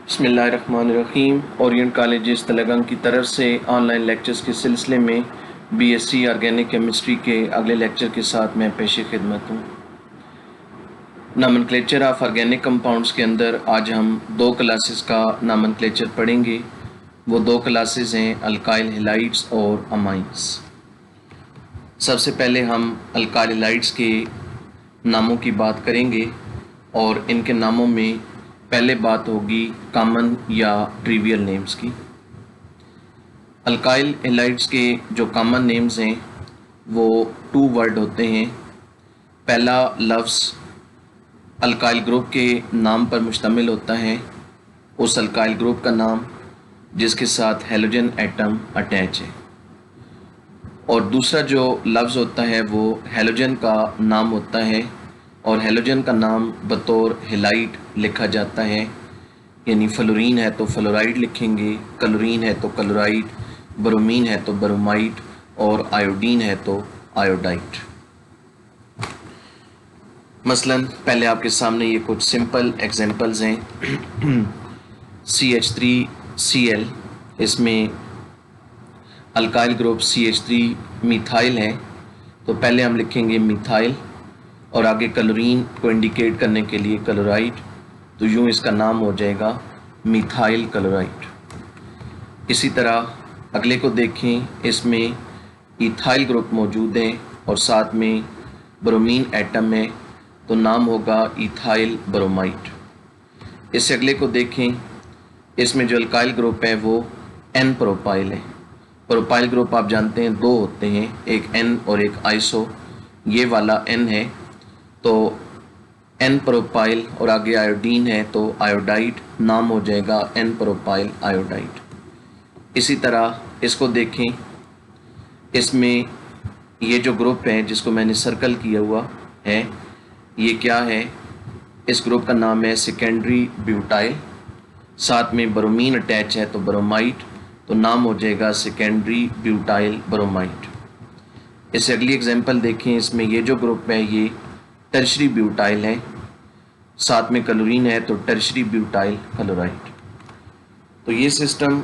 बिस्मिल्लाहिर्रहमानिर्रहीम। Orient college Talagang की तरफ से ऑनलाइन लेक्चर्स के सिलसिले में बीएससी ऑर्गेनिक केमिस्ट्री के अगले लेक्चर के साथ मैं पेश खिदमत हूँ। नॉमेनक्लेचर ऑफ ऑर्गेनिक कंपाउंड्स के अंदर आज हम दो क्लासेस का नॉमेनक्लेचर पढ़ेंगे। वो दो क्लासेस हैं अल्काइल हैलाइड्स और अमाइंस। सबसे पहले हम अल्काइल हैलाइड्स के नामों की बात करेंगे और इनके नामों में पहले बात होगी कॉमन या ट्रिवियल नेम्स की। अल्काइल हैलाइड्स के जो कॉमन नेम्स हैं वो 2 वर्ड होते हैं। पहला लफ्ज़ अल्काइल ग्रुप के नाम पर मुश्तमिल होता है, उस अल्काइल ग्रुप का नाम जिसके साथ हैलोजन एटम अटैच है, और दूसरा जो लफ्ज़ होता है वो हैलोजन का नाम होता है और हैलोजन का नाम बतौर हैलाइड लिखा जाता है। यानी फ्लोरीन है तो फ्लोराइड लिखेंगे, क्लोरीन है तो क्लोराइड, ब्रोमीन है तो ब्रोमाइड और आयोडीन है तो आयोडाइड। मसलन पहले आपके सामने ये कुछ सिंपल एग्जांपल्स हैं। CH3Cl, इसमें अल्काइल ग्रुप CH3 मिथाइल है, तो पहले हम लिखेंगे मिथाइल और आगे क्लोरीन को इंडिकेट करने के लिए क्लोराइड, तो यूँ इसका नाम हो जाएगा मिथाइल क्लोराइड। इसी तरह अगले को देखें, इसमें इथाइल ग्रुप मौजूद है और साथ में ब्रोमीन एटम है, तो नाम होगा इथाइल ब्रोमाइड। इससे अगले को देखें, इसमें जो अल्काइल ग्रुप है वो एन प्रोपाइल है। प्रोपाइल ग्रुप आप जानते हैं 2 होते हैं, एक एन और एक आइसो। ये वाला एन है तो एन प्रोपाइल और आगे आयोडीन है तो आयोडाइड, नाम हो जाएगा एन प्रोपाइल आयोडाइड। इसी तरह इसको देखें, इसमें ये जो ग्रुप है जिसको मैंने सर्कल किया हुआ है, ये क्या है? इस ग्रुप का नाम है सेकेंडरी ब्यूटाइल, साथ में ब्रोमीन अटैच है तो ब्रोमाइड, तो नाम हो जाएगा सेकेंडरी ब्यूटाइल ब्रोमाइड। इससे अगली एग्जांपल देखें, इसमें ये जो ग्रुप है ये टर्शरी ब्यूटाइल है, साथ में क्लोरीन है तो टर्शरी ब्यूटाइल क्लोराइड। तो ये सिस्टम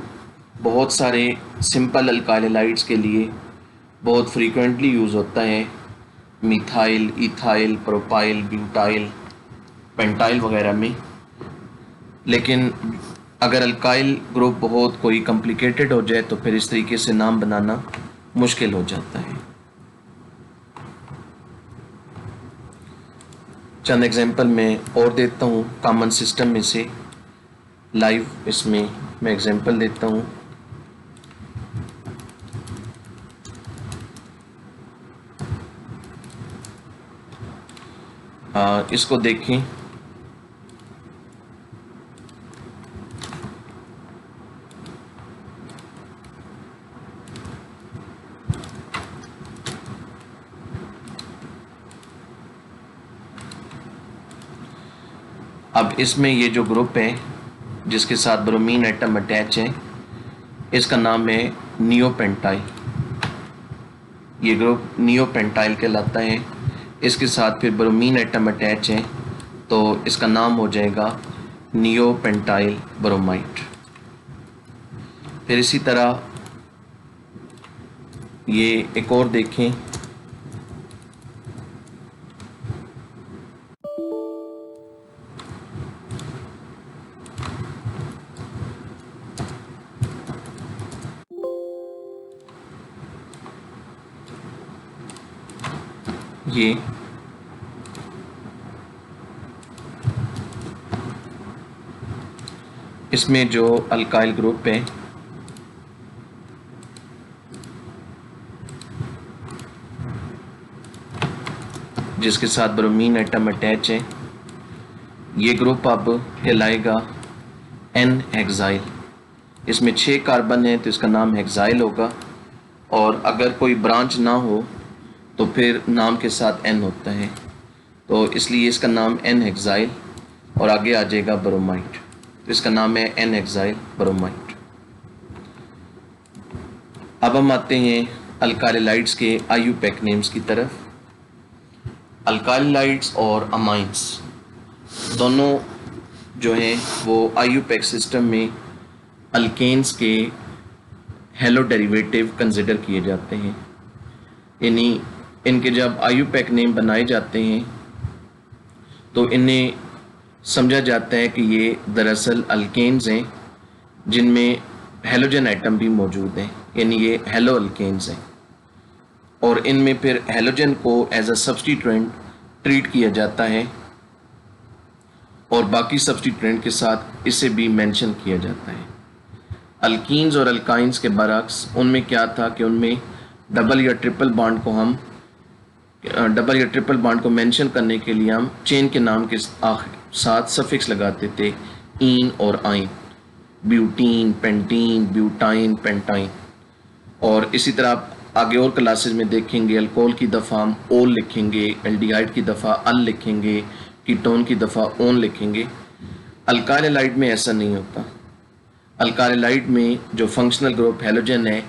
बहुत सारे सिंपल अल्काइल हैलाइड्स के लिए बहुत फ्रीक्वेंटली यूज़ होता है, methyl, ethyl, propyl, butyl, pentyl वगैरह में। लेकिन अगर अल्काइल ग्रुप बहुत कोई कॉम्प्लिकेटेड हो जाए तो फिर इस तरीके से नाम बनाना मुश्किल हो जाता है। चंद एग्जांपल मैं और देता हूँ कॉमन सिस्टम में से लाइव, इसमें मैं एग्जांपल देता हूँ। इसको देखें, अब इसमें ये जो ग्रुप है जिसके साथ ब्रोमीन एटम अटैच है, इसका नाम है नियोपेंटाइल। ये ग्रुप नियोपेंटाइल कहलाता है। इसके साथ फिर ब्रोमीन एटम अटैच है तो इसका नाम हो जाएगा नियोपेंटाइल ब्रोमाइड। फिर इसी तरह ये एक और देखें, ये इसमें जो अल्काइल ग्रुप है जिसके साथ ब्रोमीन एटम अटैच है, ये ग्रुप अब कहलाएगा एन हेक्साइल। इसमें 6 कार्बन है तो इसका नाम हेक्साइल होगा, और अगर कोई ब्रांच ना हो तो फिर नाम के साथ एन होता है, तो इसलिए इसका नाम एन हेक्साइल और आगे आ जाएगा ब्रोमाइड, तो इसका नाम है एन हेक्साइल ब्रोमाइड। अब हम आते हैं अल्काइल हैलाइड्स के आईयूपैक नेम्स की तरफ। अल्काइल हैलाइड्स और अमाइंस दोनों जो हैं वो IUPAC सिस्टम में अल्केन्स के हेलो डेरिवेटिव कंसिडर किए जाते हैं। यानी इनके जब IUPAC नेम बनाए जाते हैं तो इन्हें समझा जाता है कि ये दरअसल अल्केन्स हैं जिनमें हेलोजन एटम भी मौजूद हैं, यानी ये हेलो अल्केन्स हैं। और इनमें फिर हेलोजन को एज अ सब्स्टिट्यूएंट ट्रीट किया जाता है और बाकी सब्स्टिट्यूएंट के साथ इसे भी मेंशन किया जाता है। अल्कीन्स और अल्काइंस के बरक्स उनमें क्या था कि उनमें डबल या ट्रिपल बॉन्ड को मेंशन करने के लिए हम चेन के नाम के साथ सफिक्स लगाते थे, इन और आइन, ब्यूटीन, पेंटीन, ब्यूटाइन, पेंटाइन। और इसी तरह आप आगे और क्लासेस में देखेंगे, अल्कोहल की दफ़ा हम ओल लिखेंगे, एल्डिहाइड की दफ़ा अल लिखेंगे, कीटोन की दफ़ा ओन लिखेंगे। अल्काइल हैलाइड में ऐसा नहीं होता। अल्काइल हैलाइड में जो फंक्शनल ग्रुप हेलोजन है,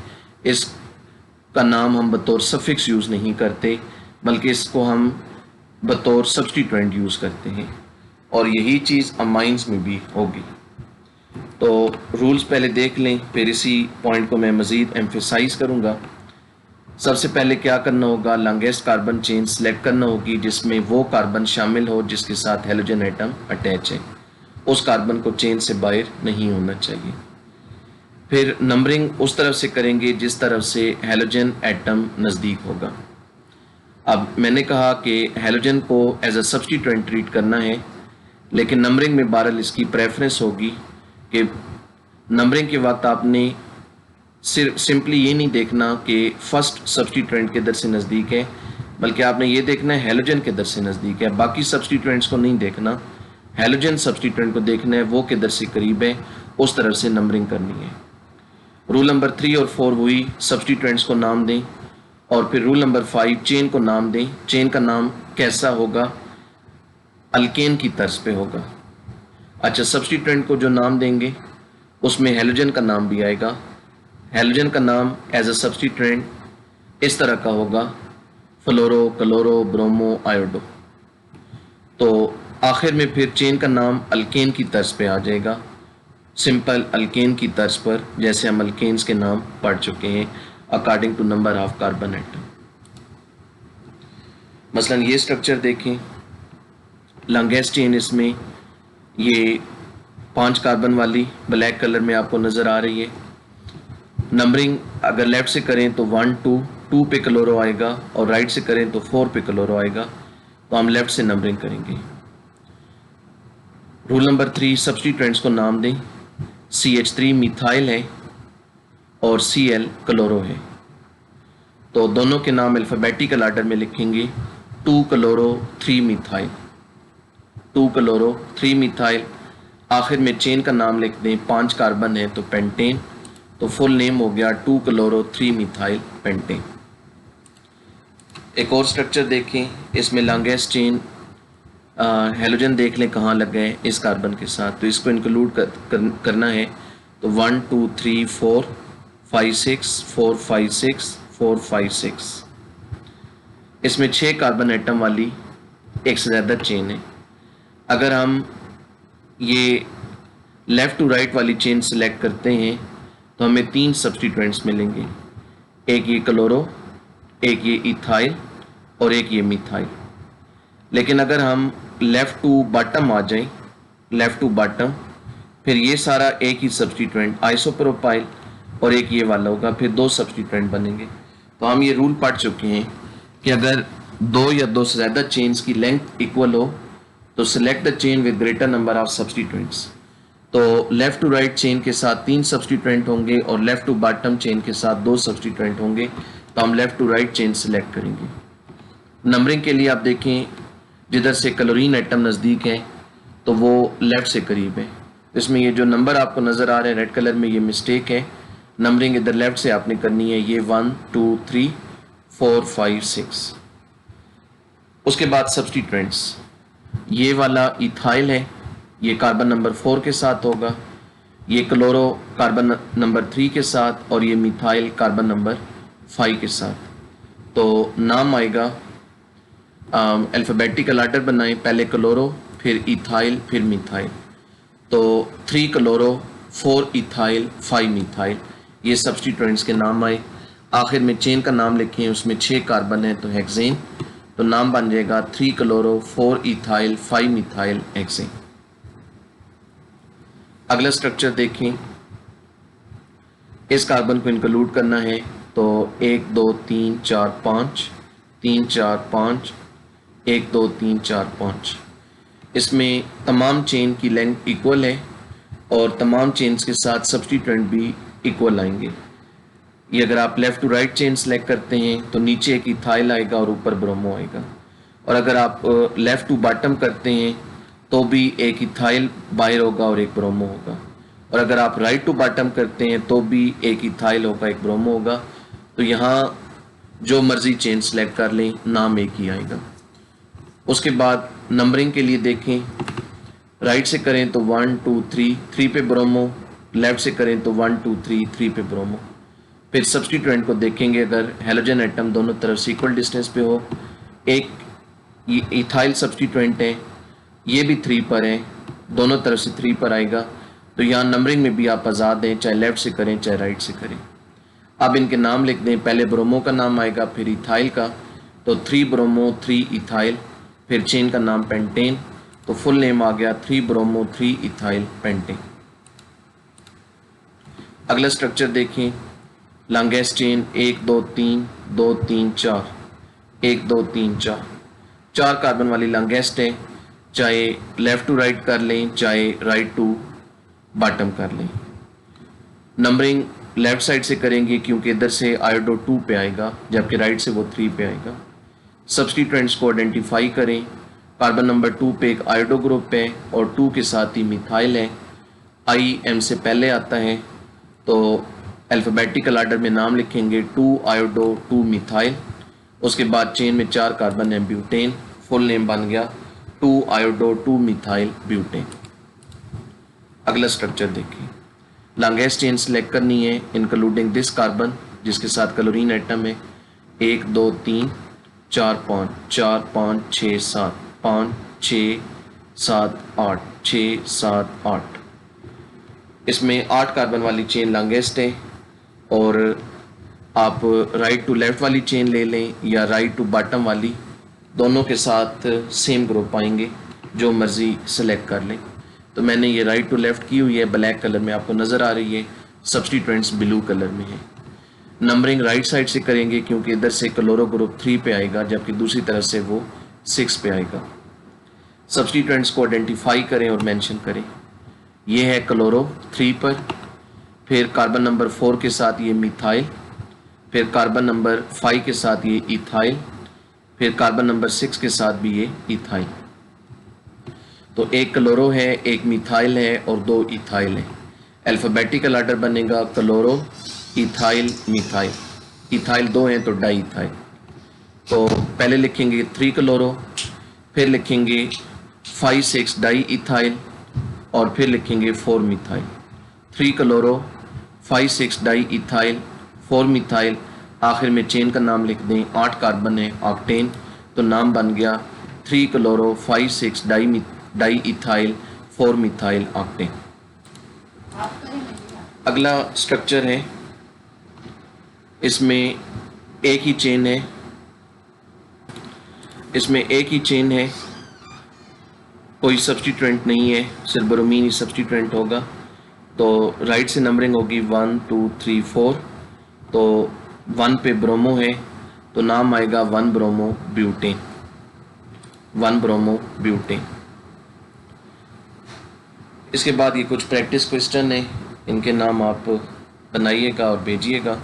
इसका नाम हम बतौर सफिक्स यूज़ नहीं करते, बल्कि इसको हम बतौर सब्स्टिट्यूएंट यूज़ करते हैं। और यही चीज़ अमाइंस में भी होगी। तो रूल्स पहले देख लें, फिर इसी पॉइंट को मैं मज़ीद एम्फेसाइज करूँगा। सबसे पहले क्या करना होगा, लॉन्गेस्ट कार्बन चेन सेलेक्ट करना होगी जिसमें वो कार्बन शामिल हो जिसके साथ हेलोजन एटम अटैच है। उस कार्बन को चेन से बाहर नहीं होना चाहिए। फिर नंबरिंग उस तरफ से करेंगे जिस तरफ से हेलोजन एटम नज़दीक होगा। अब मैंने कहा कि हेलोजन को एज अ सब्स्टिट्यूएंट ट्रीट करना है, लेकिन नंबरिंग में बहरहाल इसकी प्रेफरेंस होगी कि नंबरिंग के वक्त आपने सिर्फ सिंपली ये नहीं देखना कि फर्स्ट सब्स्टिट्यूएंट किधर से नज़दीक है, बल्कि आपने ये देखना है हेलोजन किधर से नज़दीक है। बाकी सब्स्टिट्यूएंट्स को नहीं देखना, हेलोजन सब्स्टिट्यूएंट को देखना है वो किधर से करीब है, उस तरफ से नंबरिंग करनी है। रूल नंबर 3 और 4 हुई, सब्स्टिट्यूएंट्स को नाम दें। और फिर रूल नंबर 5, चेन को नाम दें। चेन का नाम कैसा होगा, अल्केन की तर्ज पे होगा। अच्छा, सब्स्टिट्यूएंट को जो नाम देंगे उसमें हेलोजन का नाम भी आएगा। हेलोजन का नाम एज अ सब्स्टिट्यूएंट इस तरह का होगा, फ्लोरो, क्लोरो, ब्रोमो, आयोडो। तो आखिर में फिर चेन का नाम अल्केन की तर्ज पे आ जाएगा, सिंपल अल्केन की तर्ज पर, जैसे हम अल्केन्स के नाम पढ़ चुके हैं according to number of carbon atom. मसलन ये स्ट्रक्चर देखें, लॉन्गेस्ट चेन इसमें ये 5 कार्बन वाली ब्लैक कलर में आपको नज़र आ रही है। नंबरिंग अगर लेफ्ट से करें तो 1 2 पे क्लोरो आएगा, और राइट से करें तो 4 पे क्लोरो आएगा। तो हम लेफ्ट से नंबरिंग करेंगे। रूल नंबर 3, सब्स्टिट्यूएंट्स को नाम दें। CH3 मिथाइल है और Cl क्लोरो है। तो दोनों के नाम अल्फ़ाबेटिकल आर्डर में लिखेंगे, 2 क्लोरो 3 मिथाइल, 2 क्लोरो 3 मिथाइल। आखिर में चेन का नाम लिख दें, 5 कार्बन है तो पेंटेन, तो फुल नेम हो गया 2 क्लोरो 3 मिथाइल पेंटेन। एक और स्ट्रक्चर देखें, इसमें लॉन्गेस्ट चेन हेलोजन देख लें कहाँ लग गए इस कार्बन के साथ, तो इसको इंक्लूड करना है। तो 1 2 3 4 5 6 4 5 6 4 5 6, इसमें 6 कार्बन एटम वाली एक से ज़्यादा चेन है। अगर हम ये लेफ़्ट टू राइट वाली चेन सेलेक्ट करते हैं तो हमें 3 सब्स्टिट्यूएंट्स मिलेंगे, एक ये क्लोरो, एक ये इथाइल और एक ये मिथाइल। लेकिन अगर हम लेफ़्ट टू बॉटम आ जाएं, लेफ़्ट टू बॉटम, फिर ये सारा एक ही सब्स्टिट्यूएंट आइसोप्रोपाइल और एक ये वाला होगा, फिर 2 सब्स्टिट्यूएंट बनेंगे। तो हम ये रूल पढ़ चुके हैं कि अगर 2 या 2 से ज़्यादा चेन्स की लेंथ इक्वल हो तो select the chain with greater number of substituents. तो लेफ़्ट टू राइट चेन के साथ 3 सब्स्टिट्यूएंट होंगे और लेफ़्ट टू बॉटम चेन के साथ 2 सब्स्टिट्यूएंट होंगे, तो हम left to right chain select करेंगे। नंबरिंग के लिए आप देखें, जिधर से क्लोरीन एटम नज़दीक है तो वो लेफ़्ट से करीब है। इसमें ये जो नंबर आपको नज़र आ रहे हैं रेड कलर में, ये मिस्टेक है। नंबरिंग इधर लेफ़्ट से आपने करनी है, ये 1 2 3 4 5 6। उसके बाद सब्स्टिट्यूएंट्स, ये वाला इथाइल है, ये कार्बन नंबर 4 के साथ होगा, ये क्लोरो कार्बन नंबर 3 के साथ, और ये मिथाइल कार्बन नंबर 5 के साथ। तो नाम आएगा, अल्फ़ाबेटिकल आर्डर बनाएं, पहले क्लोरो, फिर इथाइल, फिर मिथाइल। तो 3 क्लोरो 4 इथाइल 5 मिथाइल, ये सब्स्टिट्यूएंट्स के नाम आए। आखिर में चेन का नाम लिखें, उसमें 6 कार्बन है तो हेक्सेन, तो नाम बन जाएगा 3 क्लोरो 4 इथाइल 5 मिथाइल हेक्सेन। अगला स्ट्रक्चर देखें, इस कार्बन को इंक्लूड करना है तो 1 2 3 4 5 3 4 5 1 2 3 4 5। इसमें तमाम चेन की लेंथ इक्वल है और तमाम चेन्स के साथ सब्स्टिट्यूएंट भी इक्वल आएंगे। ये अगर आप left to right chain select करते हैं तो नीचे एक इथाइल आएगा और ऊपर ब्रोमो आएगा, और अगर आप लेफ़्ट टू बॉटम करते हैं तो भी एक इथाइल बाहर होगा और एक ब्रोमो होगा, और अगर आप राइट टू बॉटम करते हैं तो भी एक इथाइल होगा एक ब्रोमो होगा। तो यहाँ जो मर्जी चेन सेलेक्ट कर लें, नाम एक ही आएगा। उसके बाद नंबरिंग के लिए देखें, राइट से करें तो 1 2 3 3 पे ब्रोमो, लेफ्ट से करें तो 1 2 3 3 पे ब्रोमो। फिर सब्स्टिट्यूएंट को देखेंगे, अगर हेलोजन एटम दोनों तरफ से इक्वल डिस्टेंस पे हो, एक ये इथाइल सब्स्टिट्यूएंट है, ये भी 3 पर है, दोनों तरफ से 3 पर आएगा, तो यहाँ नंबरिंग में भी आप आज़ाद हैं, चाहे लेफ्ट से करें चाहे राइट से करें। अब इनके नाम लिख दें, पहले ब्रोमो का नाम आएगा फिर इथाइल का, तो 3 ब्रोमो 3 इथाइल, फिर चेन का नाम पेंटेन, तो फुल नेम आ गया 3 ब्रोमो 3 इथाइल पेंटेन। अगला स्ट्रक्चर देखें, लॉन्गेस्ट चेन 1 2 3 2 3 4 1 2 3 4 4 कार्बन वाली लॉन्गेस्ट है, चाहे लेफ़्ट टू राइट कर लें चाहे राइट टू बॉटम कर लें। नंबरिंग लेफ़्ट साइड से करेंगे क्योंकि इधर से आयोडो 2 पे आएगा जबकि राइट से वो 3 पे आएगा। सब्स्टिट्यूएंट्स को आइडेंटिफाई करें, कार्बन नंबर 2 पे एक आयोडो ग्रुप है और 2 के साथ ही मिथाइल है, आई एम से पहले आता है, तो अल्फ़ाबेटिकल आर्डर में नाम लिखेंगे 2 आयोडो 2 मिथाइल। उसके बाद चेन में 4 कार्बन है ब्यूटेन, फुल नेम बन गया 2 आयोडो 2 मिथाइल ब्यूटेन। अगला स्ट्रक्चर देखिए, लॉन्गेस्ट चेन सेलेक्ट करनी है इंक्लूडिंग दिस कार्बन जिसके साथ क्लोरीन एटम है, 1 2 3 4 5 4 5 6 7 5 6 7 8 6 7 8। इसमें 8 कार्बन वाली चेन लॉन्गेस्ट है, और आप राइट टू लेफ़्ट वाली चेन ले लें या राइट टू बॉटम वाली, दोनों के साथ सेम ग्रुप आएंगे, जो मर्ज़ी सेलेक्ट कर लें। तो मैंने ये राइट टू लेफ़्ट की हुई है, ब्लैक कलर में आपको नज़र आ रही है, सब्स्टिट्यूएंट्स ब्लू कलर में है। नंबरिंग राइट साइड से करेंगे क्योंकि इधर से क्लोरो ग्रुप 3 पे आएगा जबकि दूसरी तरफ से वो 6 पे आएगा। सब्स्टिट्यूएंट्स को आइडेंटिफाई करें और मेंशन करें, ये है क्लोरो 3 पर, फिर कार्बन नंबर 4 के साथ ये मिथाइल, फिर कार्बन नंबर 5 के साथ ये इथाइल, फिर कार्बन नंबर 6 के साथ भी ये इथाइल। तो एक क्लोरो है, एक मिथाइल है और 2 इथाइल है। अल्फ़ाबेटिकल आर्डर बनेगा क्लोरो इथाइल मिथाइल, इथाइल 2 हैं तो डाई इथाइल। तो पहले लिखेंगे 3 क्लोरो, फिर लिखेंगे 5 6 डाई इथाइल और फिर लिखेंगे 4 methyl. 3 chloro 5 6 di ethyl 4 methyl, आखिर में चेन का नाम लिख दें, 8 कार्बन है ऑक्टेन, तो नाम बन गया 3 chloro 5 6 di ethyl 4 methyl octane. अगला स्ट्रक्चर है, इसमें एक ही चेन है, इसमें एक ही चेन है, कोई सब्स्टिट्यूएंट नहीं है, सिर्फ ब्रोमीन ही सब्स्टिट्यूएंट होगा। तो राइट से नंबरिंग होगी 1 2 3 4, तो 1 पे ब्रोमो है तो नाम आएगा 1 ब्रोमो ब्यूटेन, 1 ब्रोमो ब्यूटेन। इसके बाद ये कुछ प्रैक्टिस क्वेश्चन है, इनके नाम आप बनाइएगा और भेजिएगा।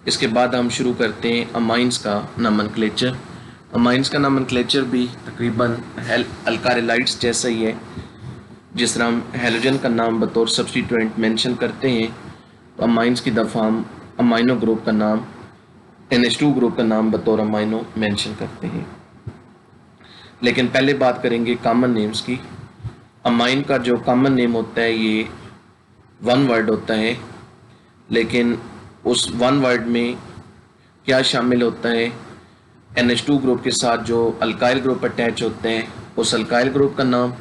इसके बाद हम शुरू करते हैं अमाइंस का नोमेनक्लेचर। अमाइंस का नोमेनक्लेचर भी तकरीबन अल्काइलाइड्स जैसा ही है। जिस तरह हम हेलोजन का नाम बतौर सब्स्टिट्यूएंट मेंशन करते हैं, तो अमाइंस की दफ़ा हम अमाइनो ग्रुप का नाम, NH2 ग्रुप का नाम बतौर अमाइनो मेंशन करते हैं। लेकिन पहले बात करेंगे कॉमन नेम्स की। अमाइन का जो कॉमन नेम होता है ये 1 वर्ड होता है, लेकिन उस 1 वर्ड में क्या शामिल होता है, NH2 ग्रुप के साथ जो अल्काइल ग्रुप अटैच होते हैं उस अल्काइल ग्रुप का नाम,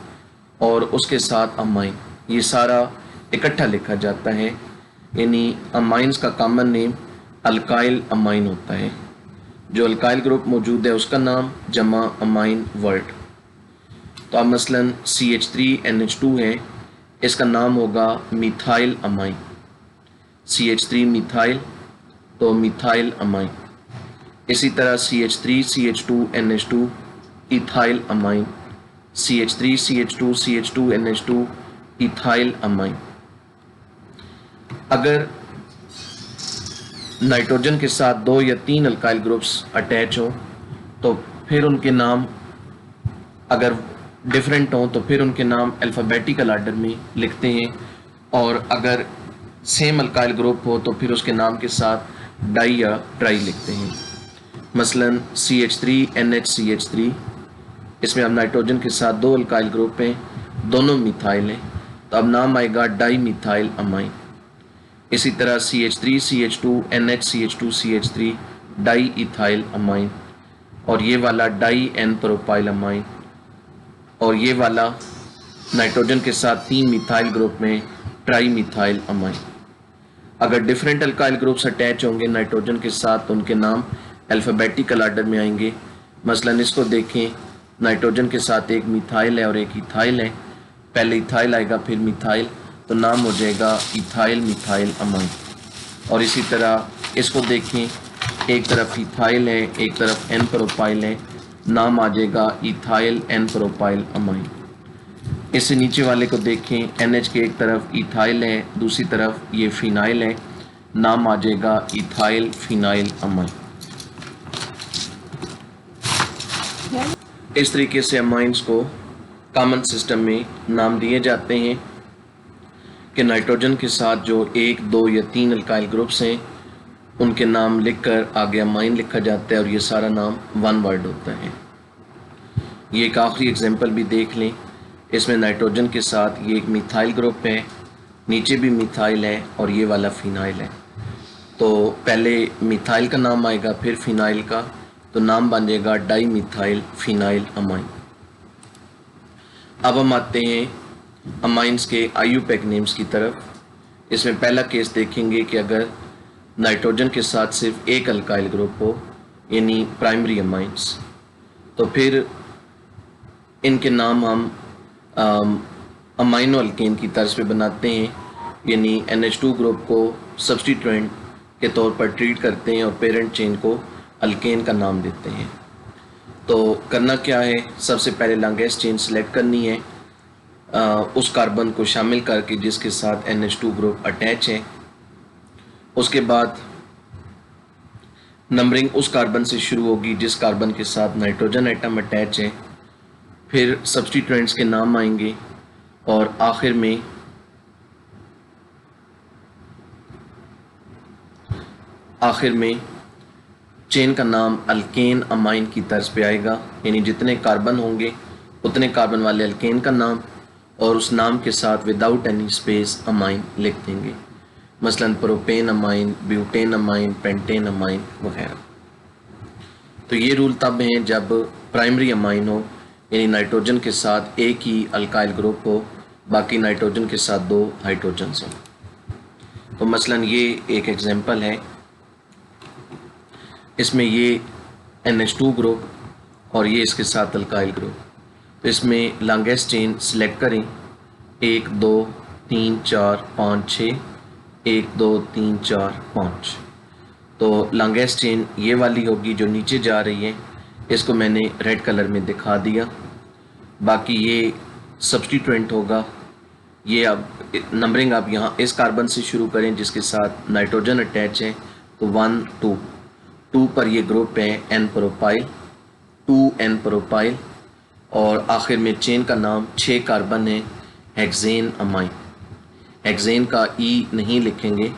और उसके साथ अमाइन, ये सारा इकट्ठा लिखा जाता है, यानी अमाइंस का कॉमन नेम अल्काइल अमाइन होता है। जो अल्काइल ग्रुप मौजूद है उसका नाम जमा अमाइन वर्ड। तो अब मसलन CH3NH2 है, इसका नाम होगा मिथाइल अमाइन। CH3 मिथाइल, तो मिथाइल अमाइन। इसी तरह CH3CH2NH2 ethyl amine, CH3CH2CH2NH2 ethyl amine. अगर नाइट्रोजन के साथ 2 या 3 अल्काइल ग्रुप्स अटैच हों तो फिर उनके नाम अगर डिफरेंट हों तो फिर उनके नाम अल्फ़ाबेटिकल आर्डर में लिखते हैं, और अगर सेम अल्काइल ग्रुप हो तो फिर उसके नाम के साथ डाई या ट्राई लिखते हैं। मसलन CH3NHCH3, इसमें अब नाइट्रोजन के साथ 2 अल्काइल ग्रुप हैं, दोनों मिथाइल हैं, तो अब नाम आएगा डाई मिथाइल अमाइन। इसी तरह CH3CH2NHCH2CH3 डाई इथाइल अमाइन, और ये वाला डाई एन प्रोपाइल अमाइन, और ये वाला नाइट्रोजन के साथ 3 मिथाइल ग्रुप में ट्राई मिथाइल अमाइन। अगर डिफरेंट अल्काइल ग्रुप्स अटैच होंगे नाइट्रोजन के साथ तो उनके नाम अल्फ़ाबेटिकल आर्डर में आएंगे। मसलन इसको देखें, नाइट्रोजन के साथ एक मिथाइल है और एक इथाइल है, पहले इथाइल आएगा फिर मिथाइल, तो नाम हो जाएगा इथाइल मिथाइल अमाइन। और इसी तरह इसको देखें, एक तरफ इथाइल है एक तरफ एन प्रोपाइल है, नाम आ जाएगा इथाइल एन प्रोपाइल अमाइन। इससे नीचे वाले को देखें, NH के एक तरफ इथाइल है दूसरी तरफ ये फिनाइल है, नाम आ जाएगा इथाइल फिनाइल अमाइन। इस तरीके से अमाइंस को कॉमन सिस्टम में नाम दिए जाते हैं कि नाइट्रोजन के साथ जो 1, 2 या 3 अल्काइल ग्रुप्स हैं उनके नाम लिखकर आगे अमाइन लिखा जाता है और ये सारा नाम वन वर्ड होता है। ये एक आखिरी एग्जांपल भी देख लें, इसमें नाइट्रोजन के साथ ये एक मिथाइल ग्रुप है, नीचे भी मिथाइल है और ये वाला फिनाइल है। तो पहले मिथाइल का नाम आएगा फिर फिनाइल का, तो नाम बन जाएगा डाई मिथाइल फिनाइल अमाइन। अब हम आते हैं अमाइंस के IUPAC नेम्स की तरफ। इसमें पहला केस देखेंगे कि अगर नाइट्रोजन के साथ सिर्फ एक अल्काइल ग्रुप हो यानी प्राइमरी अमाइंस, तो फिर इनके नाम हम अमाइनो अल्केन की तर्ज पे बनाते हैं, यानी NH2 ग्रुप को सब्स्टिट्यूएंट के तौर पर ट्रीट करते हैं और पेरेंट चेन को अल्केन का नाम देते हैं। तो करना क्या है, सबसे पहले लॉन्गेस्ट चेन सेलेक्ट करनी है उस कार्बन को शामिल करके जिसके साथ NH2 ग्रुप अटैच है। उसके बाद नंबरिंग उस कार्बन से शुरू होगी जिस कार्बन के साथ नाइट्रोजन एटम अटैच है, फिर सब्स्टिट्यूएंट्स के नाम आएंगे और आखिर में चेन का नाम अल्केन अमाइन की तर्ज पे आएगा, यानी जितने कार्बन होंगे उतने कार्बन वाले अल्केन का नाम और उस नाम के साथ विदाउट एनी स्पेस अमाइन लिख देंगे, मसलन propane amine, butane amine, pentane amine वगैरह। तो ये रूल तब हैं जब प्राइमरी अमाइन हो, यानी नाइट्रोजन के साथ एक ही अल्काइल ग्रुप हो, बाकी नाइट्रोजन के साथ 2 हाइड्रोजन्स हों। तो मसलन ये एक एग्जांपल है, इसमें ये NH2 ग्रुप और ये इसके साथ अल्काइल ग्रुप। तो इसमें लॉन्गेस्ट चेन सिलेक्ट करें, 1 2 3 4 5 6, 1 2 3 4 5। तो लॉन्गेस्ट चेन ये वाली होगी जो नीचे जा रही है, इसको मैंने रेड कलर में दिखा दिया। बाकी ये सब्स्टिट्यूएंट होगा, ये अब नंबरिंग आप यहाँ इस कार्बन से शुरू करें जिसके साथ नाइट्रोजन अटैच है, तो 1 2 पर ये ग्रुप है N प्रोपाइल, 2N प्रोपाइल, और आखिर में चेन का नाम 6 कार्बन है हेक्सेन अमाइन। हेक्सेन का E नहीं लिखेंगे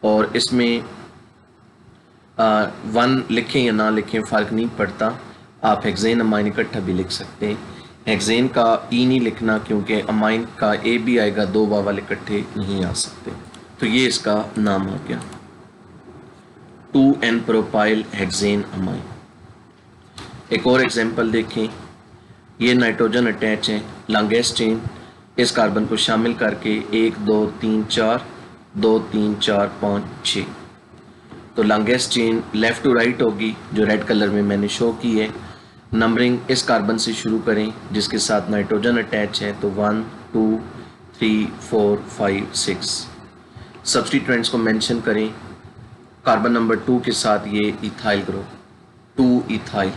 और इसमें 1 लिखें या ना लिखें फ़र्क नहीं पड़ता, आप हेक्सेन अमाइन इकट्ठा भी लिख सकते हैं। हेक्सेन का E नहीं लिखना क्योंकि अमाइन का A भी आएगा, 2 वाले इकट्ठे नहीं आ सकते। तो ये इसका नाम हो गया 2N प्रोपाइल हेक्सेन अमाइन। एक और एग्जांपल देखें, ये नाइट्रोजन अटैच है, लॉन्गेस्ट चेन इस कार्बन को शामिल करके 1 2 3 4 2 3 4 5 6। तो longest chain left to right होगी जो रेड कलर में मैंने शो की है। नंबरिंग इस कार्बन से शुरू करें जिसके साथ नाइट्रोजन अटैच है, तो 1 2 3 4 5 6। सब्स्टिट्यूएंट्स को मेंशन करें। कार्बन नंबर 2 के साथ ये इथाइल ग्रुप 2 इथाइल।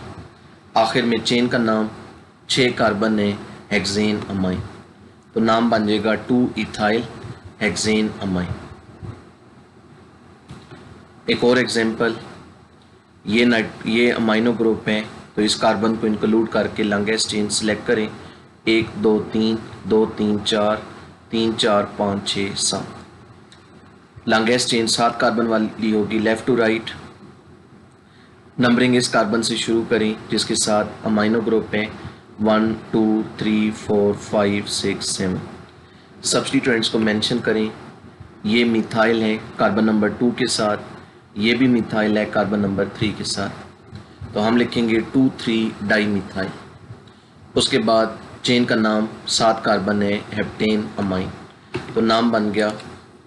आखिर में चेन का नाम 6 कार्बन है हेक्सेन अमाइन, तो नाम बन जाएगा 2 इथाइल हेक्सेन अमाइन। एक और एग्जांपल, ये अमाइनो ग्रुप है, तो इस कार्बन को इंक्लूड करके लॉन्गेस्ट चेन सेलेक्ट करें। 1 2 3 2 3 4 3 4 5 6 7। लॉन्गेस्ट चेन 7 कार्बन वाली होगी लेफ़्ट टू राइट। नंबरिंग इस कार्बन से शुरू करें जिसके साथ अमाइनो ग्रुप है 1 2 3 4 5 6 7। सब्स्टिट्यूएंट्स को मेंशन करें। ये मिथाइल है कार्बन नंबर 2 के साथ, ये भी मिथाइल है कार्बन नंबर 3 के साथ, तो हम लिखेंगे 2 3 डाई मिथाइल। उसके बाद चेन का नाम 7 कार्बन है हेप्टेन अमाइन, तो नाम बन गया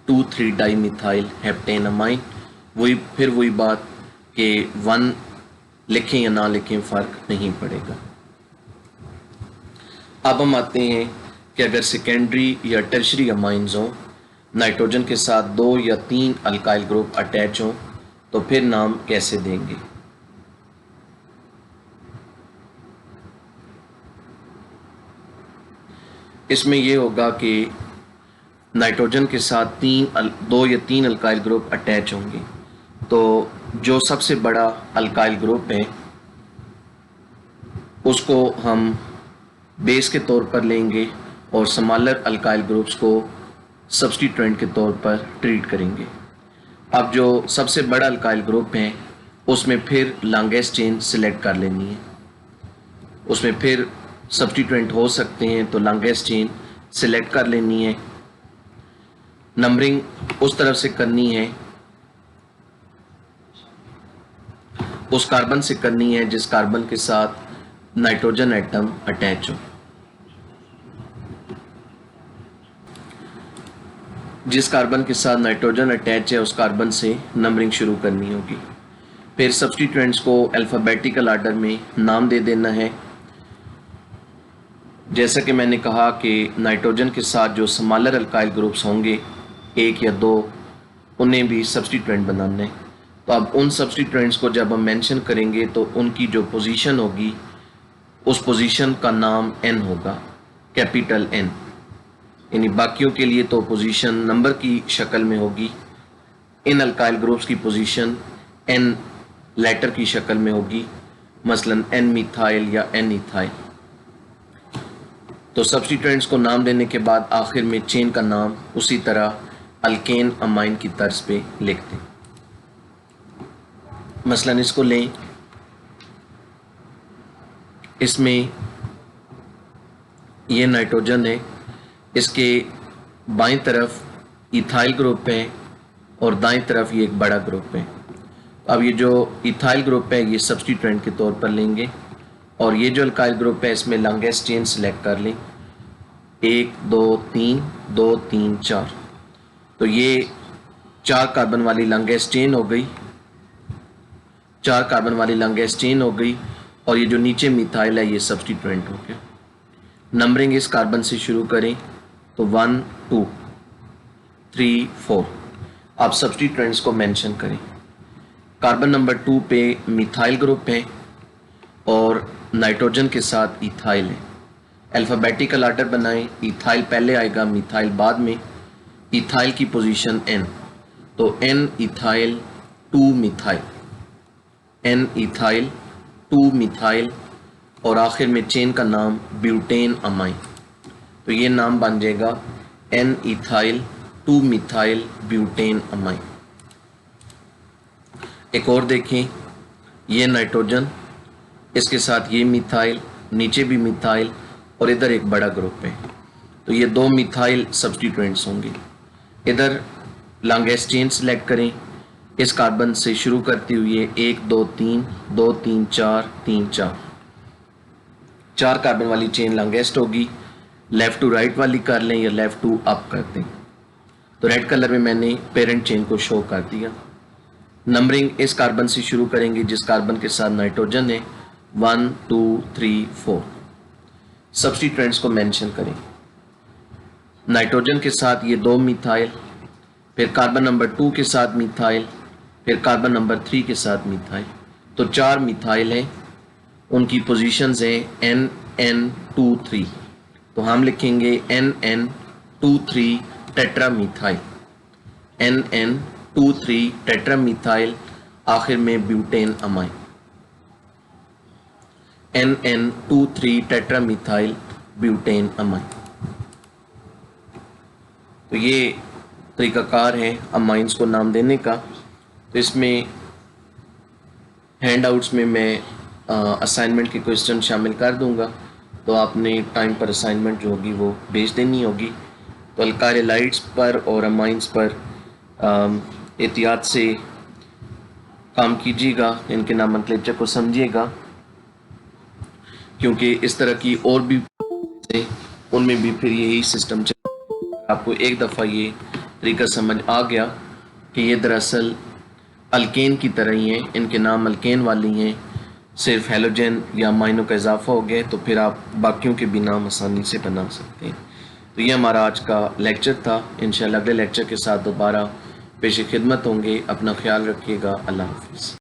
2 3 डाई मिथाइल हेप्टेन अमाइन। फिर वही बात कि 1 लिखें या ना लिखें फ़र्क नहीं पड़ेगा। अब हम आते हैं कि अगर सेकेंडरी या टर्शरी अमाइंस हों, नाइट्रोजन के साथ 2 या 3 अल्काइल ग्रुप अटैच हों, तो फिर नाम कैसे देंगे। इसमें यह होगा कि नाइट्रोजन के साथ 2 या 3 अल्काइल ग्रुप अटैच होंगे, तो जो सबसे बड़ा अल्काइल ग्रुप है उसको हम बेस के तौर पर लेंगे और स्मॉलर अल्काइल ग्रुप्स को सब्स्टिट्यूएंट के तौर पर ट्रीट करेंगे। अब जो सबसे बड़ा अल्काइल ग्रुप है उसमें फिर लॉन्गेस्ट चेन सिलेक्ट कर लेनी है, उसमें फिर सब्स्टिट्यूएंट हो सकते हैं, तो लॉन्गेस्ट चेन सिलेक्ट कर लेनी है। नंबरिंग उस तरफ से करनी है, उस कार्बन से करनी है जिस कार्बन के साथ नाइट्रोजन एटम अटैच हो। जिस कार्बन के साथ नाइट्रोजन अटैच है उस कार्बन से नंबरिंग शुरू करनी होगी। फिर सब्स्टिट्यूएंट्स को अल्फ़ाबेटिकल आर्डर में नाम दे देना है। जैसा कि मैंने कहा कि नाइट्रोजन के साथ जो स्मॉलर अल्काइल ग्रुप्स होंगे 1 या 2, उन्हें भी सब्स्टिट्यूएंट बनाना है। तो अब उन सब्स्टिट्यूएंट्स को जब हम मेंशन करेंगे तो उनकी जो पोजीशन होगी उस पोजीशन का नाम n होगा, कैपिटल N। यानी बाकियों के लिए तो पोजीशन नंबर की शक्ल में होगी, इन अल्काइल ग्रुप्स की पोजीशन n लेटर की शक्ल में होगी, मसलन n मिथाइल या n इथाइल। तो सब्स्टिट्यूएंट्स को नाम देने के बाद आखिर में चेन का नाम उसी तरह अल्केन अमाइन की तर्ज पे लिखते हैं। मसलन इसको लें, इसमें ये नाइट्रोजन है, इसके बाईं तरफ इथाइल ग्रुप है और दाईं तरफ ये एक बड़ा ग्रुप है। अब ये जो इथाइल ग्रुप है ये सब्स्टिट्यूएंट के तौर पर लेंगे और ये जो अल्काइल ग्रुप है इसमें लॉन्गेस्ट चेन सिलेक्ट कर लें, 1 2 3 2 3 4। तो ये 4 कार्बन वाली लॉन्गेस्ट चेन हो गई, 4 कार्बन वाली लॉन्गेस्ट चेन हो गई, और ये जो नीचे मिथाइल है ये सब्स्टिट्यूएंट हो गया। नंबरिंग इस कार्बन से शुरू करें तो 1 2 3 4। आप सब्स्टिट्यूएंट्स को मेंशन करें। कार्बन नंबर 2 पे मिथाइल ग्रुप है और नाइट्रोजन के साथ इथाइल है। अल्फ़ाबेटिकल आर्डर बनाएं, इथाइल पहले आएगा मिथाइल बाद में। इथाइल की पोजीशन n, तो n ethyl 2 methyl, n ethyl 2 methyl, और आखिर में चेन का नाम ब्यूटेन अमाइन। तो ये नाम बन जाएगा n ethyl 2 methyl butane amine. एक और देखें, ये नाइट्रोजन, इसके साथ ये मिथाइल, नीचे भी मिथाइल और इधर एक बड़ा ग्रुप है, तो ये 2 मिथाइल सब्स्टिट्यूएंट्स होंगे। इधर लॉन्गेस्ट चेन सेलेक्ट करें, इस कार्बन से शुरू करते हुए 1 2 3 2 3 4 3 4। 4 कार्बन वाली चेन लॉन्गेस्ट होगी, लेफ़्ट टू राइट वाली कर लें या लेफ़्ट टू अप कर दें। तो रेड कलर में मैंने पेरेंट चेन को शो कर दिया। नंबरिंग इस कार्बन से शुरू करेंगे जिस कार्बन के साथ नाइट्रोजन है, 1 2 3 4। सब्स्टिट्यूएंट्स को मेंशन करें। नाइट्रोजन के साथ ये 2 मिथाइल, फिर कार्बन नंबर 2 के साथ मिथाइल, फिर कार्बन नंबर 3 के साथ मिथाइल। तो 4 मिथाइल हैं, उनकी पोजीशंस हैं NN23। तो हम लिखेंगे NN23 टेट्रामीथाइल, NN23 टेट्रामीथाइल, आखिर में butane amine, NN23 tetramethyl butane amine. तो ये तरीकाकार है अमाइंस को नाम देने का। तो इसमें हैंडआउट्स में मैं असाइनमेंट के क्वेश्चन शामिल कर दूंगा, तो आपने टाइम पर असाइनमेंट जो होगी वो भेज देनी होगी। तो अल्काइलाइड्स पर और अमाइंस पर एहतियात से काम कीजिएगा, इनके नामनक्लेचर को समझिएगा, क्योंकि इस तरह की और भी उनमें भी फिर यही सिस्टम चल। आपको एक दफ़ा ये तरीका समझ आ गया कि ये दरअसल अल्केन की तरह ही हैं, इनके नाम अल्केन वाली हैं, सिर्फ हेलोजन या अमाइनो का इजाफा हो गया, तो फिर आप बाकियों के भी नाम आसानी से बना सकते हैं। तो ये हमारा आज का लेक्चर था। इंशाल्लाह अगले लेक्चर के साथ दोबारा पेश खिदमत होंगे। अपना ख्याल रखिएगा। अल्लाह हाफिज़।